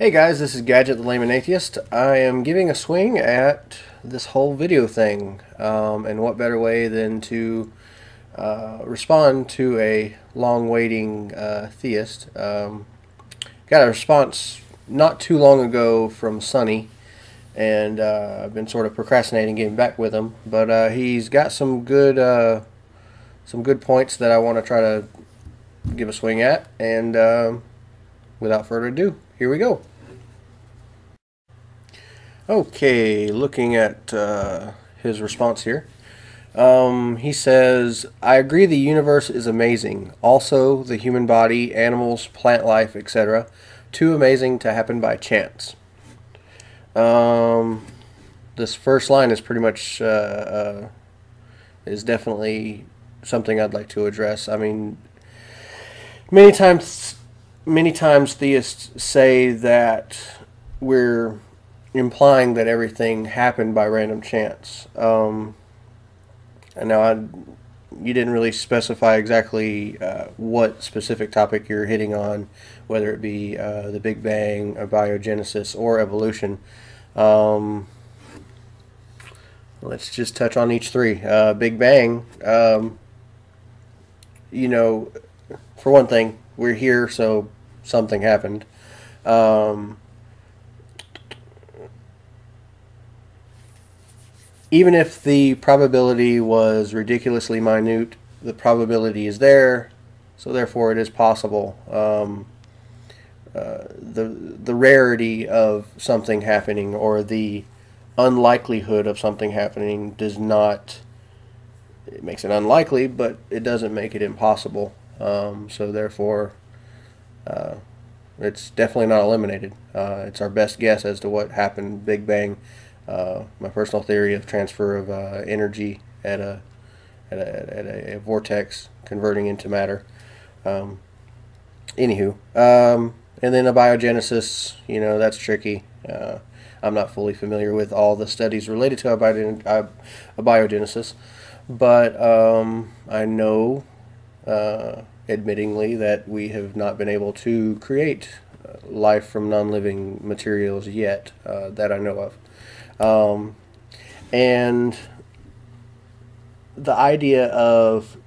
Hey guys, this is Gadget the Layman Atheist. I am giving a swing at this whole video thing, and what better way than to respond to a long-waiting theist. Got a response not too long ago from Sonny, and I've been sort of procrastinating getting back with him, but he's got some good points that I want to try to give a swing at, and without further ado, here we go. Okay, looking at his response here. He says, I agree the universe is amazing. Also, the human body, animals, plant life, etc. Too amazing to happen by chance. This first line is pretty much, is definitely something I'd like to address. I mean, many times theists say that we're implying that everything happened by random chance. And now you didn't really specify exactly what specific topic you're hitting on, whether it be the Big Bang, abiogenesis, or evolution. Let's just touch on each three. Big Bang, you know, for one thing, we're here, so something happened. Even if the probability was ridiculously minute, the probability is there, so therefore it is possible. The rarity of something happening, or the unlikelihood of something happening, does not, it makes it unlikely, but it doesn't make it impossible. So therefore it's definitely not eliminated. It's our best guess as to what happened. Big Bang. My personal theory of transfer of energy at a vortex converting into matter. Anywho, and then abiogenesis, that's tricky. I'm not fully familiar with all the studies related to abiogenesis, but I know, admittingly, that we have not been able to create life from non-living materials yet, that I know of. And the idea of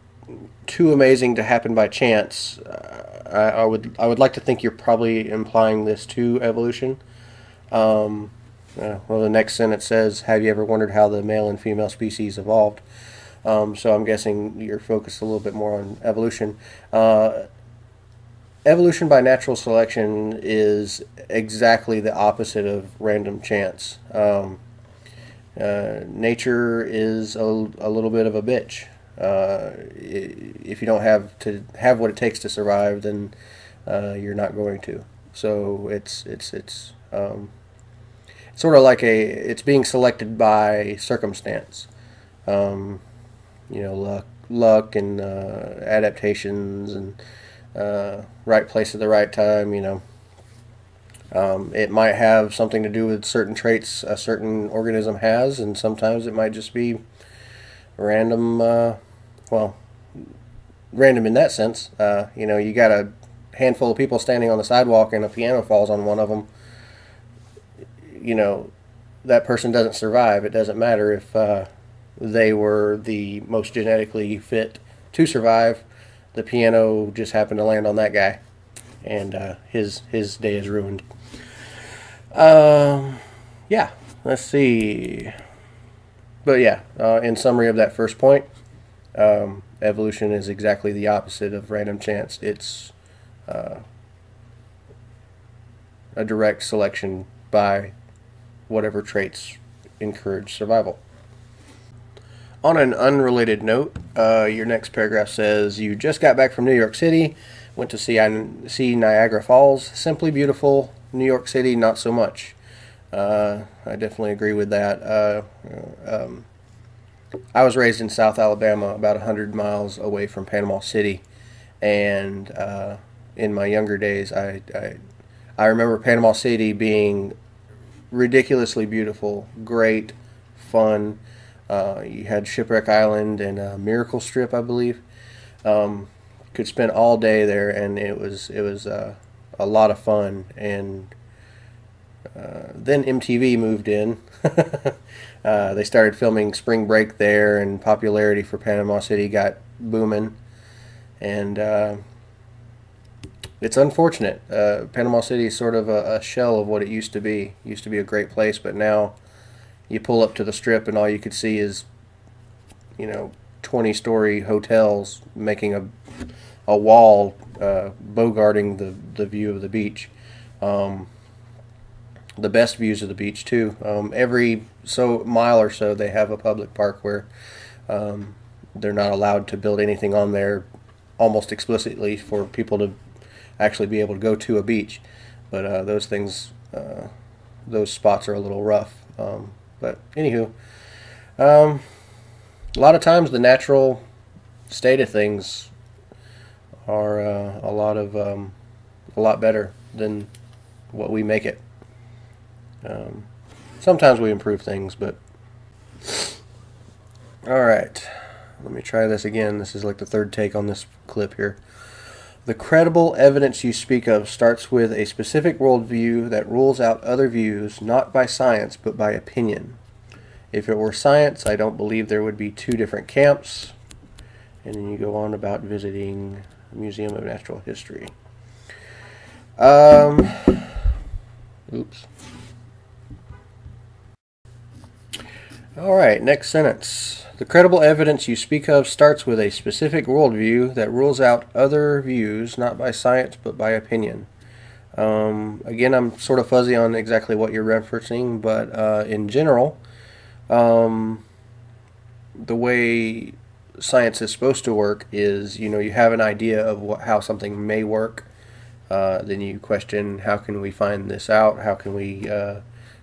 too amazing to happen by chance, I would like to think you're probably implying this to evolution. Well, the next sentence says, "Have you ever wondered how the male and female species evolved?" So I'm guessing you're focused a little bit more on evolution. Evolution by natural selection is exactly the opposite of random chance. Nature is a little bit of a bitch. If you don't have what it takes to survive, then you're not going to. So it's sort of like it's being selected by circumstance. Luck and adaptations and right place at the right time. It might have something to do with certain traits a certain organism has, and sometimes it might just be random. Random in that sense. You got a handful of people standing on the sidewalk and a piano falls on one of them. That person doesn't survive. It doesn't matter if they were the most genetically fit to survive. The piano just happened to land on that guy, and his day is ruined. Yeah, let's see. But yeah, in summary of that first point, evolution is exactly the opposite of random chance. It's a direct selection by whatever traits encourage survival. On an unrelated note, your next paragraph says, you just got back from New York City, went to see Niagara Falls. Simply beautiful. New York City, not so much. I definitely agree with that. I was raised in South Alabama, about 100 miles away from Panama City, and in my younger days, I remember Panama City being ridiculously beautiful, great, fun. You had Shipwreck Island and Miracle Strip, I believe. Could spend all day there, and it was a lot of fun. And then MTV moved in. They started filming Spring Break there, and popularity for Panama City got booming. And it's unfortunate. Panama City is sort of a shell of what it used to be. It used to be a great place, but now you pull up to the Strip and all you could see is, 20-story hotels making a wall bogarting the view of the beach. The best views of the beach too. Every mile or so they have a public park where they're not allowed to build anything on there, almost explicitly for people to actually be able to go to a beach. But those spots are a little rough. But anywho, a lot of times the natural state of things are a lot better than what we make it. Sometimes we improve things, but alright, let me try this again. This is like the third take on this clip here. The credible evidence you speak of starts with a specific worldview that rules out other views, not by science, but by opinion. If it were science, I don't believe there would be two different camps. And then you go on about visiting the Museum of Natural History. Oops. Alright, next sentence. The credible evidence you speak of starts with a specific worldview that rules out other views, not by science, but by opinion. Again, I'm sort of fuzzy on exactly what you're referencing, but in general, the way science is supposed to work is, you have an idea of how something may work. Then you question, how can we find this out? How can we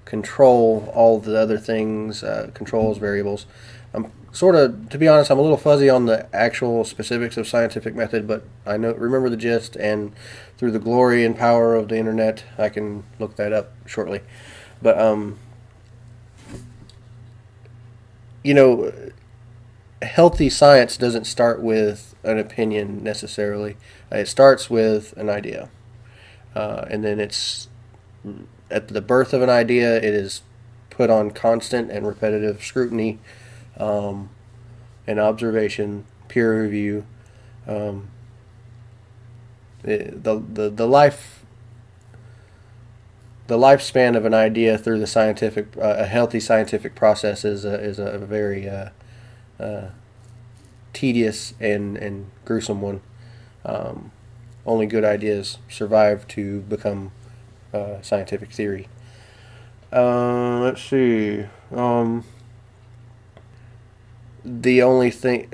control all the other things, controls, variables. I'm to be honest, I'm a little fuzzy on the actual specifics of scientific method, but I remember the gist, and through the glory and power of the internet, I can look that up shortly. But, healthy science doesn't start with an opinion necessarily. It starts with an idea. And then it's at the birth of an idea, it is put on constant and repetitive scrutiny, and observation, peer review. The lifespan of an idea through the a healthy scientific process is a very tedious and gruesome one. Only good ideas survive to become scientific theory. Let's see. The only thing,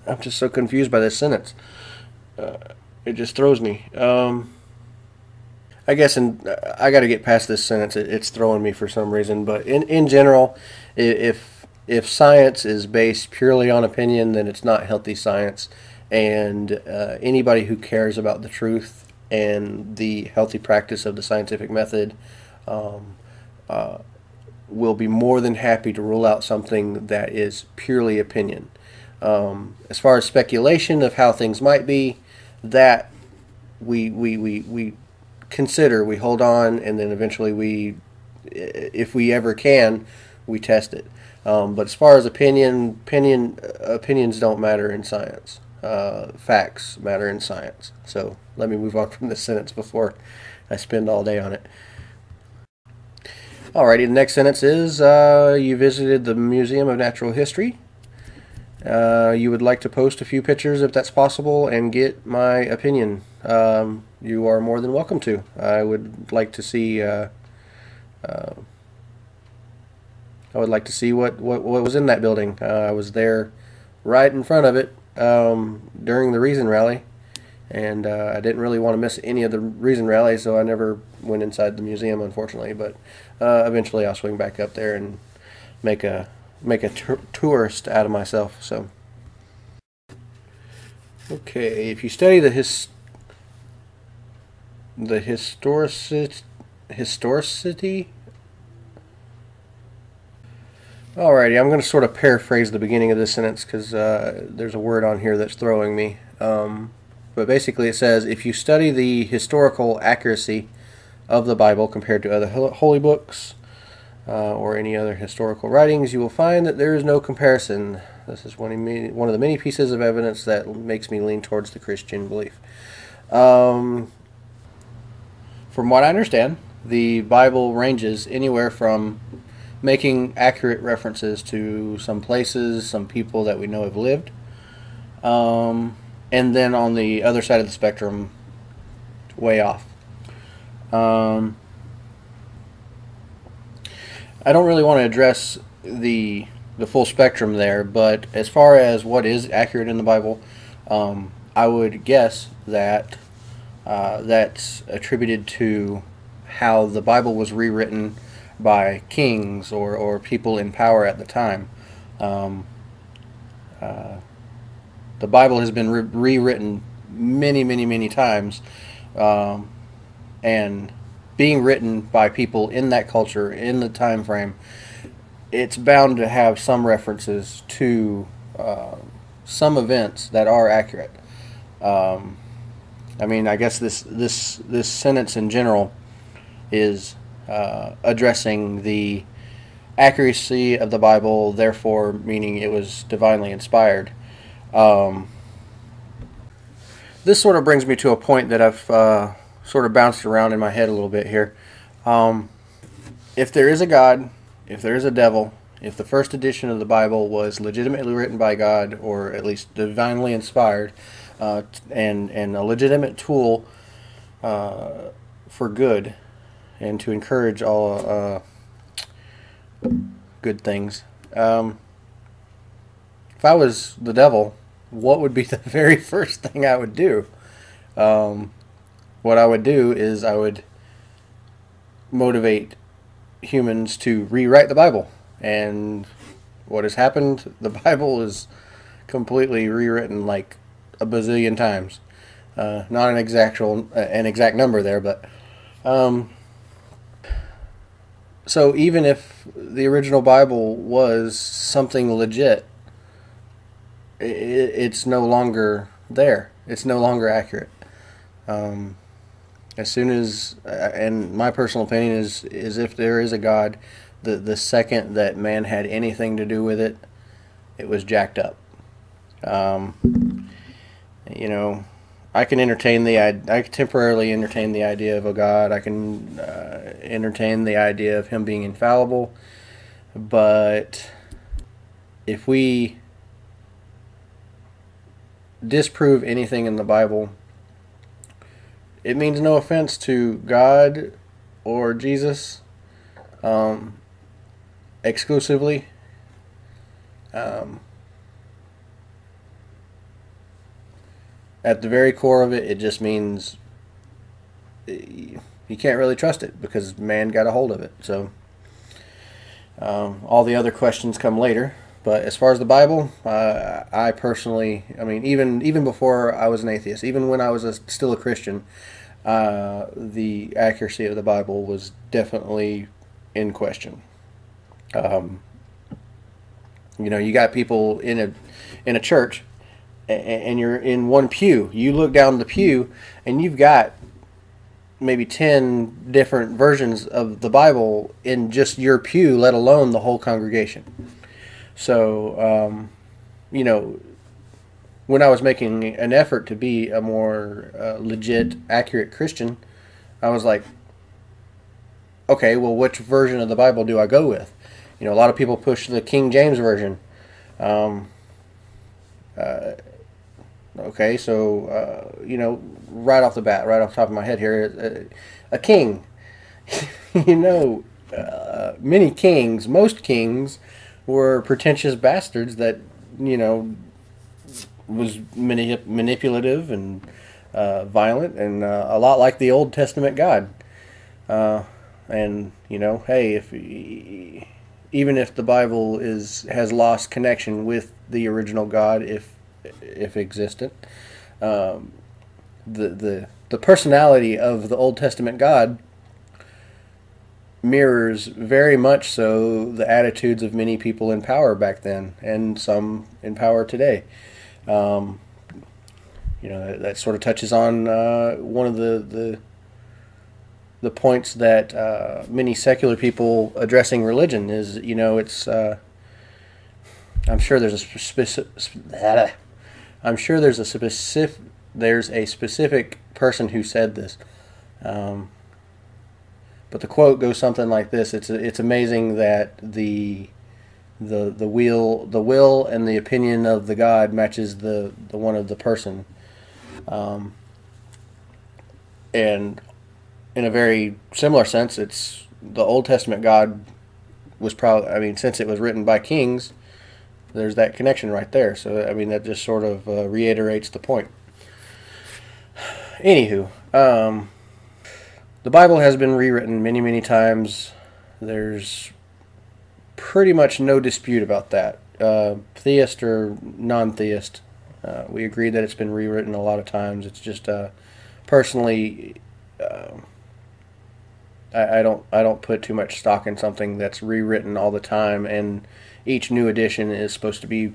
I'm just so confused by this sentence. It just throws me. I guess I got to get past this sentence. It's throwing me for some reason. But in general, if science is based purely on opinion, then it's not healthy science. And anybody who cares about the truth and the healthy practice of the scientific method will be more than happy to rule out something that is purely opinion. As far as speculation of how things might be, that we consider, we hold on, and then eventually if we ever can, we test it. But as far as opinions don't matter in science. Facts matter in science. So let me move on from this sentence before I spend all day on it. Alrighty, the next sentence is, you visited the Museum of Natural History. You would like to post a few pictures if that's possible and get my opinion. You are more than welcome to. I would like to see what was in that building. I was there right in front of it during the Reason Rally, and I didn't really want to miss any of the Reason Rally, so I never went inside the museum, unfortunately. But eventually I'll swing back up there and make a tourist out of myself. So, okay, if you study the historicity. Alrighty, I'm going to sort of paraphrase the beginning of this sentence because there's a word on here that's throwing me. But basically it says, if you study the historical accuracy of the Bible compared to other holy books or any other historical writings, you will find that there is no comparison. This is one of the many pieces of evidence that makes me lean towards the Christian belief. From what I understand, the Bible ranges anywhere from making accurate references to some places, some people that we know have lived, and then on the other side of the spectrum, way off. I don't really want to address the full spectrum there, but as far as what is accurate in the Bible, I would guess that that's attributed to how the Bible was rewritten by kings or people in power at the time. The Bible has been rewritten many times, and being written by people in that culture, in the time frame, it's bound to have some references to some events that are accurate. I mean, I guess this sentence in general is addressing the accuracy of the Bible, therefore meaning it was divinely inspired. This sort of brings me to a point that I've sort of bounced around in my head a little bit here. If there is a God, if there is a devil, if the first edition of the Bible was legitimately written by God, or at least divinely inspired, and a legitimate tool for good, and to encourage all good things. If I was the devil, what would be the very first thing I would do? What I would do is I would motivate humans to rewrite the Bible. And what has happened, the Bible is completely rewritten like a bazillion times. Not an exact number there, but so even if the original Bible was something legit, it's no longer there. It's no longer accurate. As soon as, and my personal opinion is if there is a God, the second that man had anything to do with it, it was jacked up. You know, I can temporarily entertain the idea of a God. I can entertain the idea of him being infallible. But if we disprove anything in the Bible, it means no offense to God or Jesus exclusively. At the very core of it, it just means you can't really trust it because man got a hold of it. So all the other questions come later. But as far as the Bible, I personally, I mean, even before I was an atheist, even when I was still a Christian, the accuracy of the Bible was definitely in question. You know, you got people in a church, and you're in one pew. You look down the pew, and you've got maybe 10 different versions of the Bible in just your pew, let alone the whole congregation. So, you know, when I was making an effort to be a more legit, accurate Christian, I was like, okay, well, which version of the Bible do I go with? You know, a lot of people push the King James Version. Okay, so, you know, right off the bat, right off the top of my head here, a king. You know, most kings were pretentious bastards that, you know, was manipulative and violent and a lot like the Old Testament God. And, you know, hey, even if the Bible has lost connection with the original God, if existent, the personality of the Old Testament God mirrors very much so the attitudes of many people in power back then, and some in power today. You know, that sort of touches on one of the the points that many secular people addressing religion is, it's I'm sure there's a specific person who said this, but the quote goes something like this: it's amazing that the will and the opinion of the God matches the one of the person, and in a very similar sense, it's the Old Testament God was probably, since it was written by kings, there's that connection right there. So, that just sort of reiterates the point. Anywho, the Bible has been rewritten many, many times. There's pretty much no dispute about that. Theist or non-theist, we agree that it's been rewritten a lot of times. It's just personally, I don't put too much stock in something that's rewritten all the time, and each new edition is supposed to be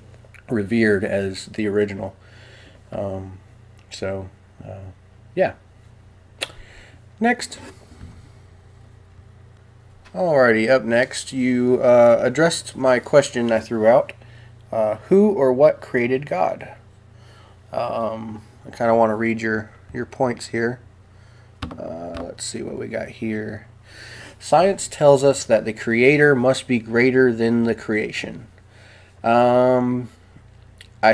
revered as the original. Yeah. Next. Alrighty, up next, you addressed my question I threw out. Who or what created God? I kind of want to read your points here. Let's see what we got here. Science tells us that the Creator must be greater than the creation. I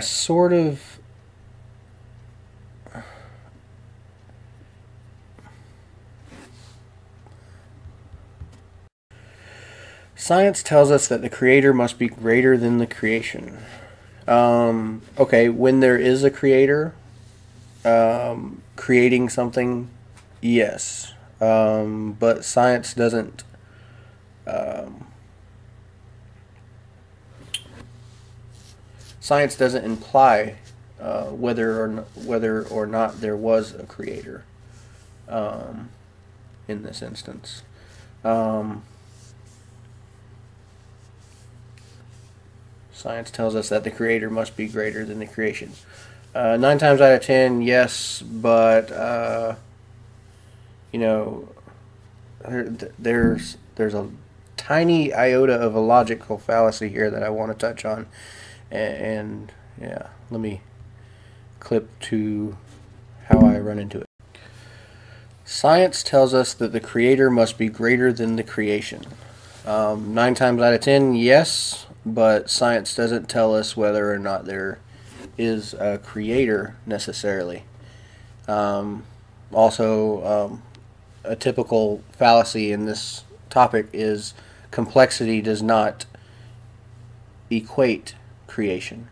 sort of... Science tells us that the Creator must be greater than the creation. Okay, when there is a Creator creating something, yes. But science doesn't imply whether or not there was a Creator in this instance. Science tells us that the Creator must be greater than the creation. 9 times out of 10, yes, but there's a tiny iota of a logical fallacy here that I want to touch on, and yeah, let me clip to how I run into it. Science tells us that the Creator must be greater than the creation. 9 times out of 10, yes, but science doesn't tell us whether or not there is a Creator necessarily. Also, a typical fallacy in this topic is complexity does not equate creation.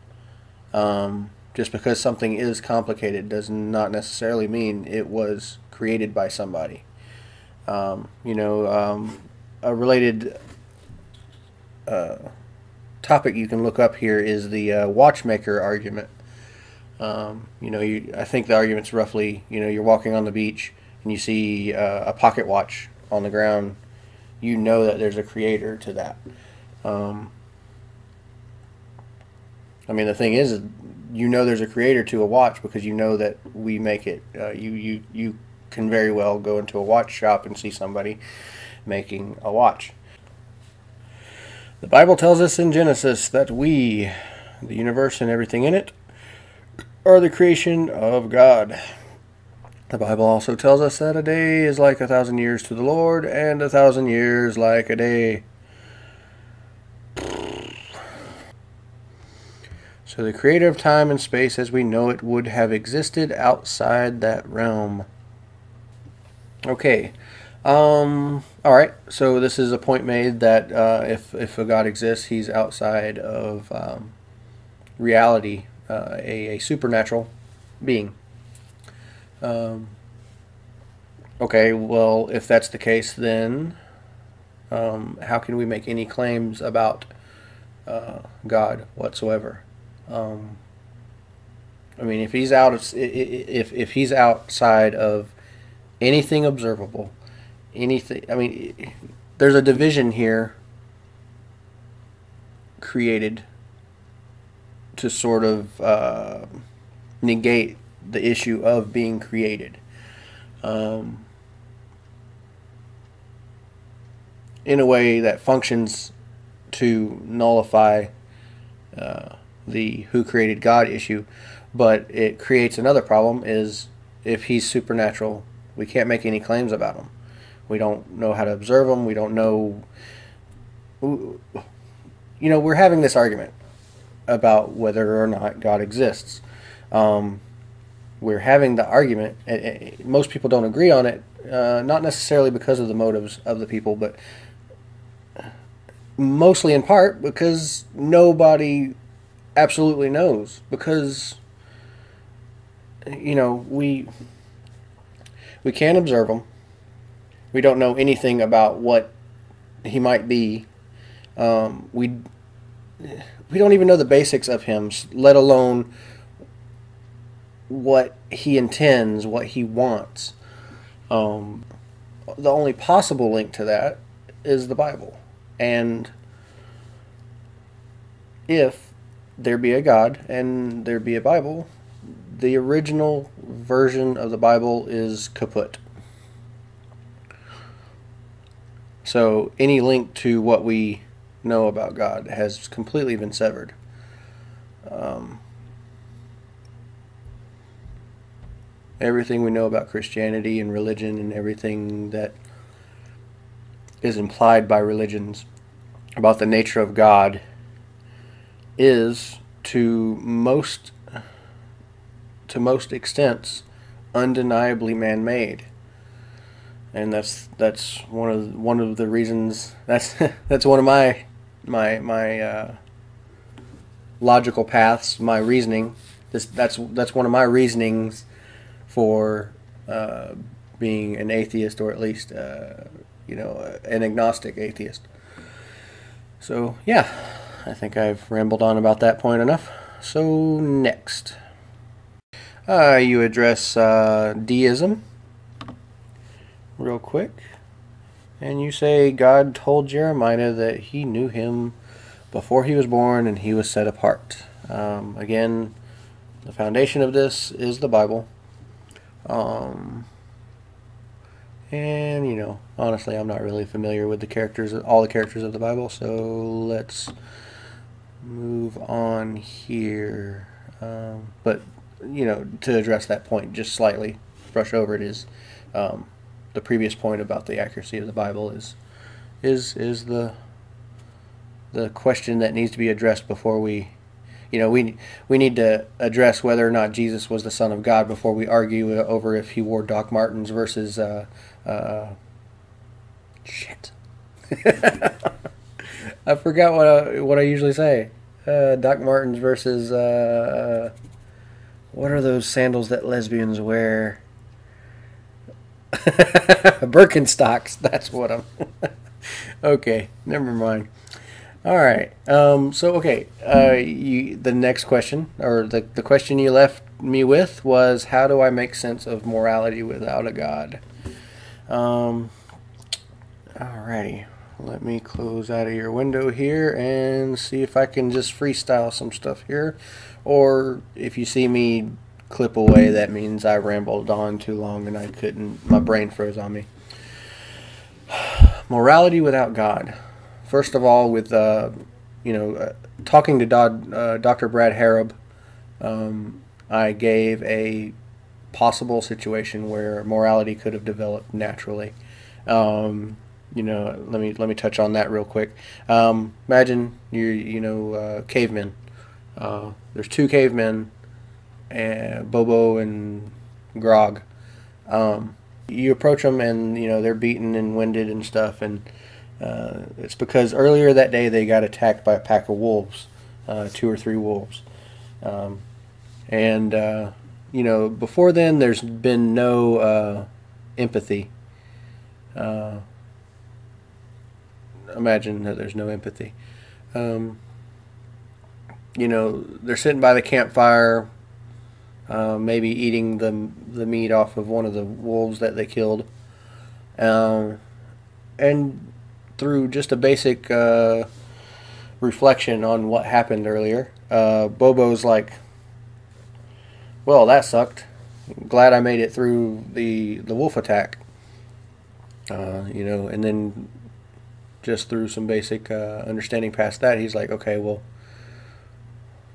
Just because something is complicated does not necessarily mean it was created by somebody. A related topic you can look up here is the watchmaker argument. I think the argument's roughly, you're walking on the beach and you see a pocket watch on the ground. You know that there's a creator to that. The thing is, there's a creator to a watch because you know that we make it. You can very well go into a watch shop and see somebody making a watch. The Bible tells us in Genesis that we, the universe and everything in it, are the creation of God. The Bible also tells us that a day is like 1,000 years to the Lord, and 1,000 years like a day. So the creator of time and space as we know it would have existed outside that realm. Okay. Alright, so this is a point made that if a God exists, he's outside of reality, a supernatural being. Okay, well, if that's the case, then how can we make any claims about God whatsoever? If he's if he's outside of anything observable, anything, there's a division here created to sort of negate the issue of being created. in a way that functions to nullify the who created God issue, but it creates another problem. Is if he's supernatural, we can't make any claims about him. We don't know how to observe him. We don't know. We're having this argument about whether or not God exists. We're having the argument, and most people don't agree on it, not necessarily because of the motives of the people, but mostly in part because nobody absolutely knows. Because, we can't observe him. We don't know anything about what he might be. We don't even know the basics of him, let alone what he intends, what he wants. The only possible link to that is the Bible. And if there be a God and there be a Bible, the original version of the Bible is kaput. So any link to what we know about God has completely been severed. Everything we know about Christianity and religion and everything that is implied by religions about the nature of God is to most extents undeniably man-made. And that's one of the reasons, that's one of my logical paths, my reasoning. That's one of my reasonings for being an atheist, or at least an agnostic atheist. So yeah, I think I've rambled on about that point enough. So next, you address deism real quick, and you say God told Jeremiah that he knew him before he was born and he was set apart. Again, the foundation of this is the Bible. And honestly, I'm not really familiar with all the characters of the Bible, so let's move on here. But to address that point just slightly, brush over it, is the previous point about the accuracy of the Bible is the question that needs to be addressed before we need to address whether or not Jesus was the Son of God before we argue over if he wore Doc Martens versus shit. I forgot what I usually say. Doc Martens versus what are those sandals that lesbians wear? Birkenstocks. That's what I'm. Okay, never mind. All right. The next question, or the question you left me with, was how do I make sense of morality without a God? Alrighty. Let me close out of your window here and see if I can just freestyle some stuff here. Or if you see me clip away, that means I rambled on too long and I couldn't, my brain froze on me. Morality without God. First of all, with talking to Dr. Brad Harrub, I gave a possible situation where morality could have developed naturally. Let me touch on that real quick. Imagine cavemen. There's two cavemen, Bobo and Grog. You approach them and they're beaten and winded and stuff, and it's because earlier that day they got attacked by a pack of wolves, 2 or 3 wolves, before then there's been no empathy. Imagine that there's no empathy. They're sitting by the campfire, maybe eating the meat off of one of the wolves that they killed, and through just a basic reflection on what happened earlier, Bobo's like, well, that sucked. Glad I made it through the wolf attack. And then just through some basic understanding past that, he's like, okay, well,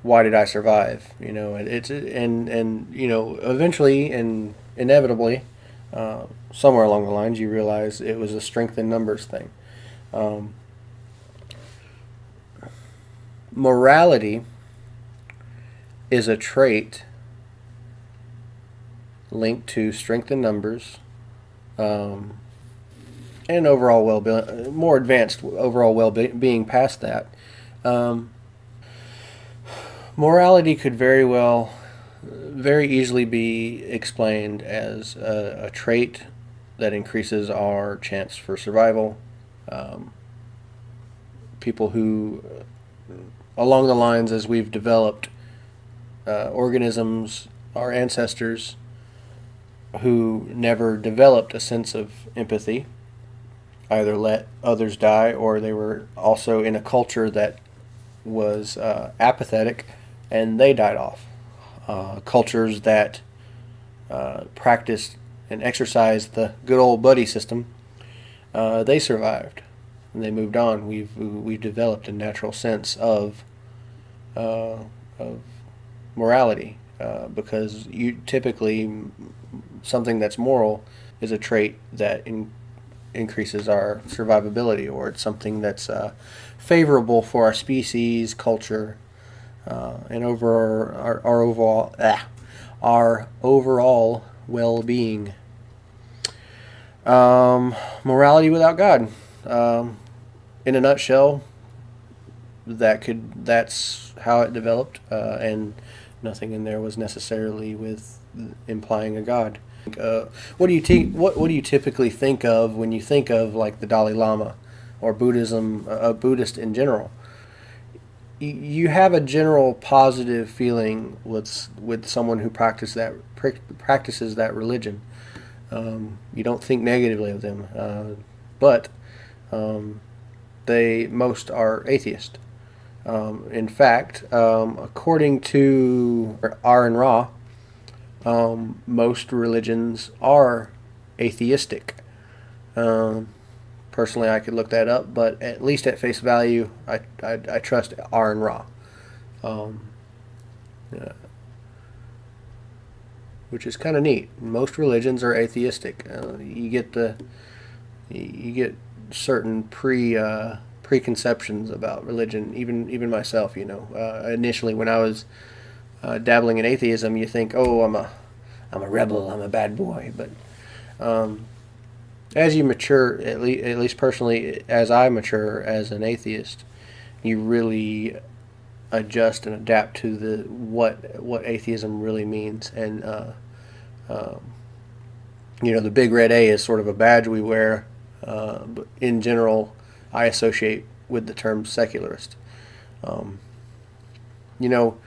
why did I survive? You know, and you know, eventually and inevitably, somewhere along the lines, you realize it was a strength in numbers thing. Morality is a trait linked to strength in numbers, and overall well-being, more advanced overall well-being past that. Morality could very easily be explained as a trait that increases our chance for survival. People who, along the lines as we've developed organisms, our ancestors who never developed a sense of empathy, either let others die or they were also in a culture that was apathetic and they died off. Cultures that practiced and exercised the good old buddy system, they survived and they moved on. We've developed a natural sense of morality because you typically something that's moral is a trait that increases our survivability, or it's something that's favorable for our species, culture, and over our overall well-being. Morality without God, in a nutshell, that's how it developed, and nothing in there was necessarily with implying a God. What do you typically think of when you think of like the Dalai Lama or Buddhism, a Buddhist in general? You have a general positive feeling with someone who practices that religion. You don't think negatively of them, but most are atheist. In fact, according to R and Ra, most religions are atheistic. Personally, I could look that up, but at least at face value, I trust R and Ra, which is kind of neat. Most religions are atheistic. You get certain preconceptions about religion. Even myself, you know. Initially, when I was dabbling in atheism, you think, oh, I'm a rebel, I'm a bad boy. But as you mature, at least personally, as I mature as an atheist, you really adjust and adapt to what atheism really means. And you know, the big red A is sort of a badge we wear, but in general, I associate with the term secularist. You know,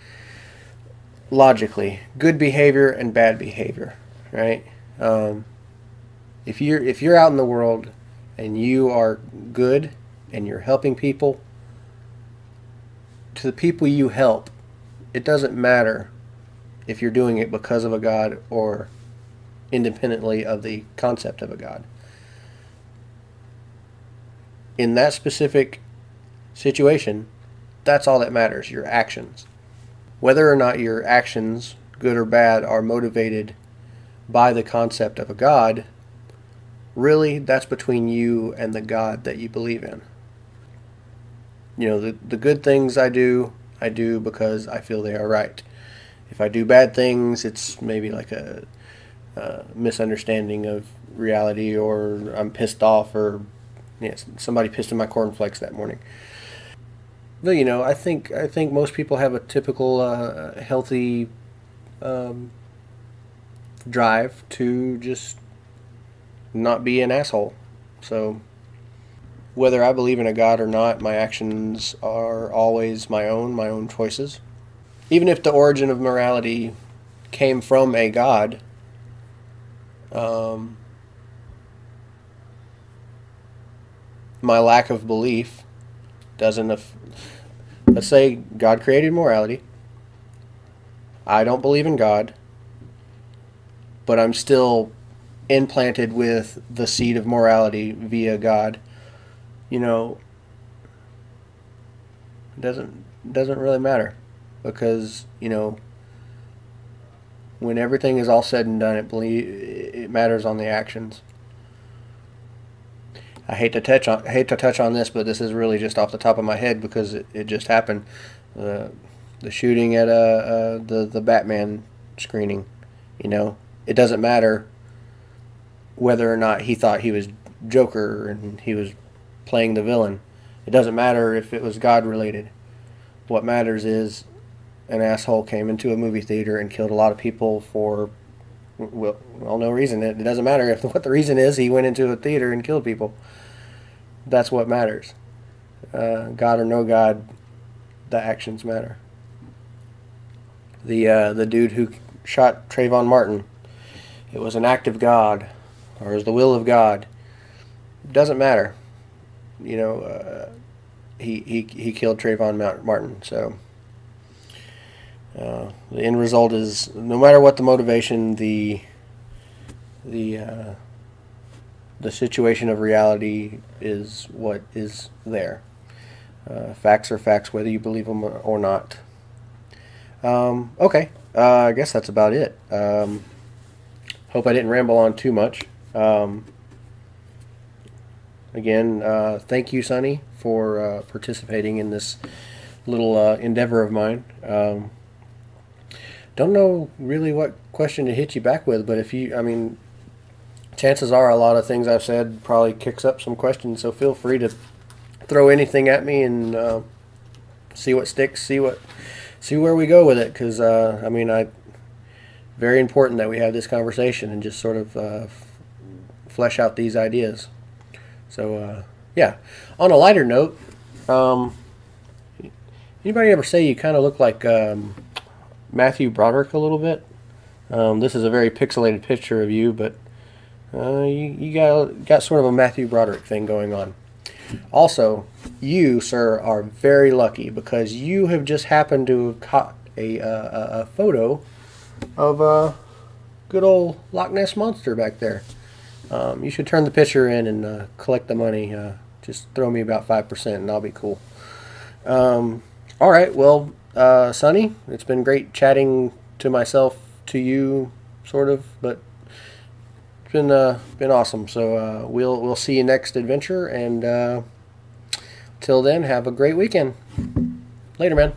logically, good behavior and bad behavior, right? If you're out in the world and you are good and you're helping people, to the people you help, it doesn't matter if you're doing it because of a God or independently of the concept of a God. In that specific situation, that's all that matters, your actions. Whether or not your actions, good or bad, are motivated by the concept of a God, really, that's between you and the God that you believe in. You know, the good things I do because I feel they are right. If I do bad things, it's maybe like a misunderstanding of reality, or I'm pissed off, or somebody pissed in my cornflakes that morning. But you know, I think most people have a typical healthy drive to just not be an asshole. So whether I believe in a God or not, my actions are always my own choices. Even if the origin of morality came from a God, my lack of belief doesn't. Let's say God created morality. I don't believe in God, but I'm still implanted with the seed of morality via God. you know, it doesn't really matter, because, you know, when everything is all said and done, it matters on the actions. I hate to touch on this, but this is really just off the top of my head because it just happened. The shooting at the Batman screening. You know, it doesn't matter whether or not he thought he was Joker and he was playing the villain. It doesn't matter if it was God related. What matters is an asshole came into a movie theater and killed a lot of people for, well, no reason. It doesn't matter what the reason is. He went into a theater and killed people. That's what matters. God or no God, the actions matter. The dude who shot Trayvon Martin, it was an act of God, or it was the will of God. It doesn't matter. You know, he killed Trayvon Martin. So the end result is, no matter what the motivation, the situation of reality is what is there. Facts are facts, whether you believe them or not. Okay, I guess that's about it. Hope I didn't ramble on too much. Again, thank you, Sonny, for participating in this little endeavor of mine. Don't know really what question to hit you back with, but if you, I mean, chances are a lot of things I've said probably kicks up some questions, so feel free to throw anything at me and see what sticks, see where we go with it, because I mean, very important that we have this conversation and just sort of flesh out these ideas. So yeah, on a lighter note, anybody ever say you kind of look like Matthew Broderick a little bit? This is a very pixelated picture of you, but you got sort of a Matthew Broderick thing going on. Also, you, sir, are very lucky, because you have just happened to have caught a photo of a good old Loch Ness Monster back there. You should turn the picture in and collect the money. Just throw me about 5% and I'll be cool. All right, well, Sonny, it's been great chatting to myself, to you, sort of, but it's been awesome. So we'll see you next adventure, and till then, have a great weekend. Later, man.